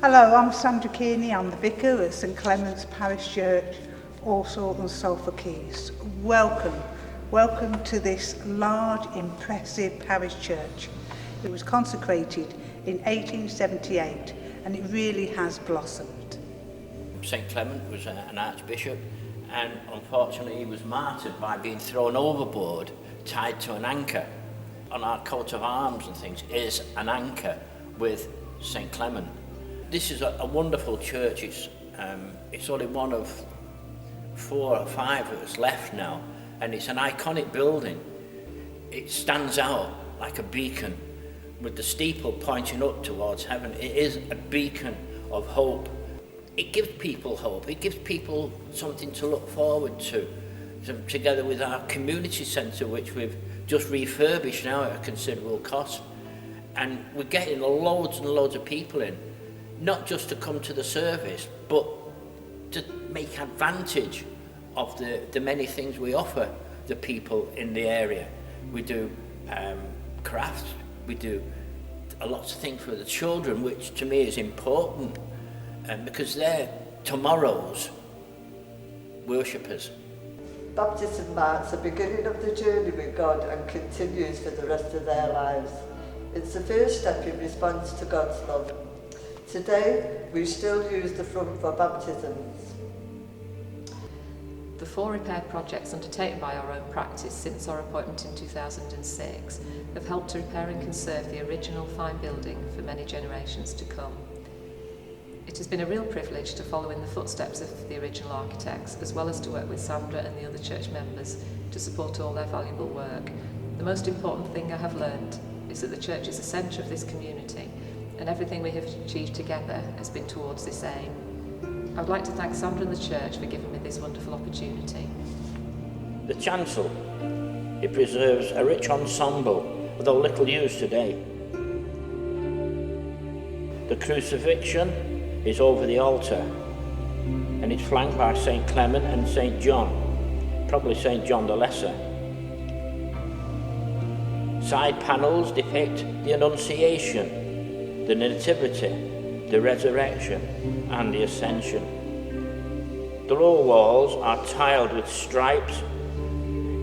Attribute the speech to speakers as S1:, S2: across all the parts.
S1: Hello, I'm Sandra Kearney. I'm the vicar at St Clements Parish Church, Allsall and Salford Keys. Welcome to this large, impressive parish church. It was consecrated in 1878 and it really has blossomed.
S2: St Clement was an archbishop, and unfortunately he was martyred by being thrown overboard, tied to an anchor. On our coat of arms and things is an anchor with St Clement. This is a wonderful church. It's only one of 4 or 5 that's left now, and it's an iconic building. It stands out like a beacon with the steeple pointing up towards heaven. It is a beacon of hope. It gives people hope. It gives people something to look forward to, together with our community centre, which we've just refurbished now at a considerable cost. And we're getting loads and loads of people in, not just to come to the service, but to make advantage of the many things we offer the people in the area. We do crafts, we do lots of things for the children, which to me is important, because they're tomorrow's worshippers.
S3: Baptism marks the beginning of the journey with God and continues for the rest of their lives. It's the first step in response to God's love. Today, we still use the front for baptisms.
S4: The 4 repair projects undertaken by our own practice since our appointment in 2006 have helped to repair and conserve the original fine building for many generations to come. It has been a real privilege to follow in the footsteps of the original architects, as well as to work with Sandra and the other church members to support all their valuable work. The most important thing I have learned is that the church is the centre of this community, and everything we have achieved together has been towards this aim. I would like to thank Sandra and the church for giving me this wonderful opportunity.
S2: The chancel, it preserves a rich ensemble, although little used today. The crucifixion is over the altar, and it's flanked by St Clement and St John, probably St John the Lesser. Side panels depict the Annunciation, the Nativity, the Resurrection and the Ascension. The lower walls are tiled with stripes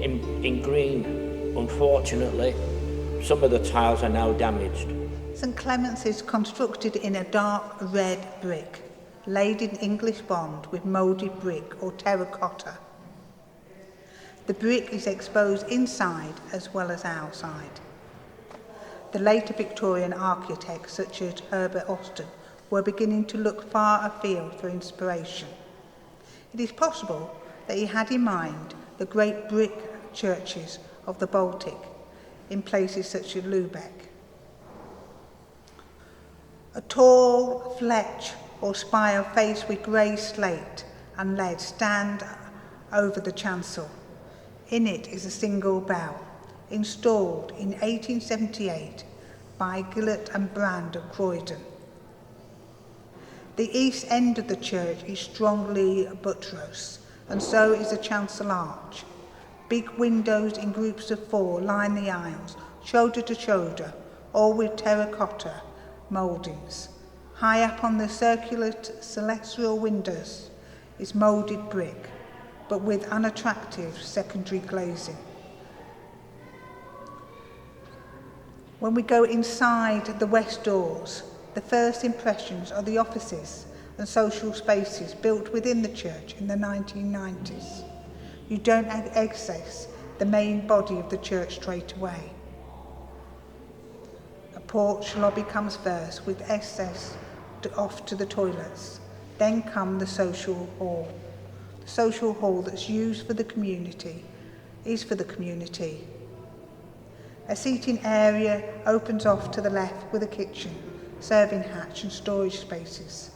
S2: in green. Unfortunately, some of the tiles are now damaged.
S1: St Clements is constructed in a dark red brick, laid in English bond with moulded brick or terracotta. The brick is exposed inside as well as outside. The later Victorian architects such as Herbert Austin were beginning to look far afield for inspiration. It is possible that he had in mind the great brick churches of the Baltic in places such as Lubeck. A tall fletch or spire faced with grey slate and lead stand over the chancel. In it is a single bell, installed in 1878 by Gillett and Brand of Croydon. The east end of the church is strongly buttressed, and so is the chancel arch. Big windows in groups of 4 line the aisles, shoulder to shoulder, all with terracotta mouldings. High up on the circular celestial windows is moulded brick, but with unattractive secondary glazing. When we go inside the west doors, the first impressions are the offices and social spaces built within the church in the 1990s. You don't access the main body of the church straight away. A porch lobby comes first with access off to the toilets. Then come the social hall. The social hall that's used for the community is for the community. A seating area opens off to the left with a kitchen, serving hatch and storage spaces.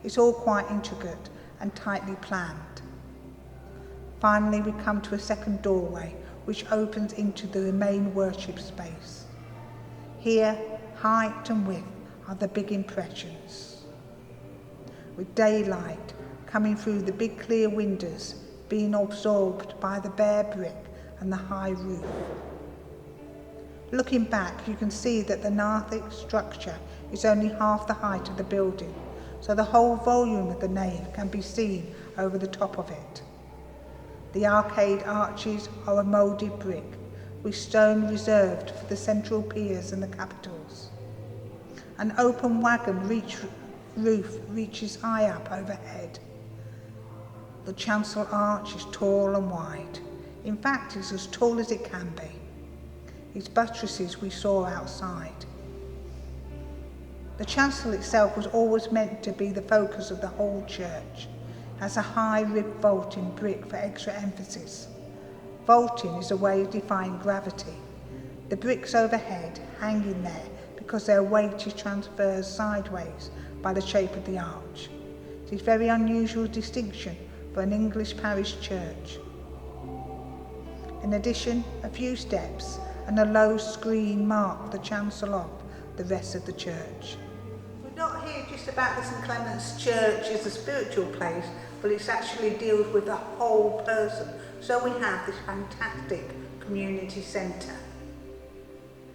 S1: It's all quite intricate and tightly planned. Finally, we come to a second doorway which opens into the main worship space. Here, height and width are the big impressions, with daylight coming through the big clear windows being absorbed by the bare brick and the high roof. Looking back, you can see that the Narthex structure is only half the height of the building, so the whole volume of the nave can be seen over the top of it. The arcade arches are a moulded brick, with stone reserved for the central piers and the capitals. An open wagon roof reaches high up overhead. The chancel arch is tall and wide. In fact, it's as tall as it can be. Its buttresses we saw outside. The chancel itself was always meant to be the focus of the whole church, has a high ribbed vaulting brick for extra emphasis. Vaulting is a way of defying gravity. The bricks overhead hang in there because their weight is transferred sideways by the shape of the arch. It is a very unusual distinction for an English parish church. In addition, a few steps and a low screen mark the chancel off the rest of the church. We're not here just about the St Clements Church as a spiritual place, but it actually deals with the whole person. So we have this fantastic community centre.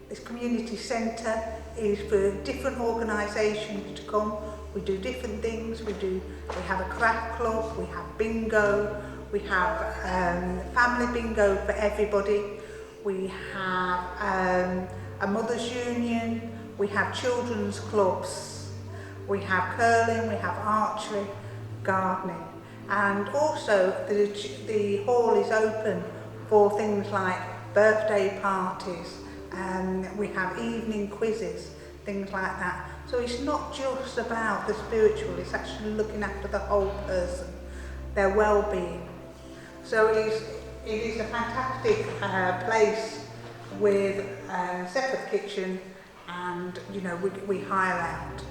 S1: This community centre is for different organisations to come. We do different things. We have a craft club, we have bingo, we have family bingo for everybody. We have a mothers' union, we have children's clubs, we have curling, we have archery, gardening. And also the hall is open for things like birthday parties, and we have evening quizzes, things like that. So it's not just about the spiritual, it's actually looking after the whole person, their well-being. So it is a fantastic place with a separate kitchen, and we hire out.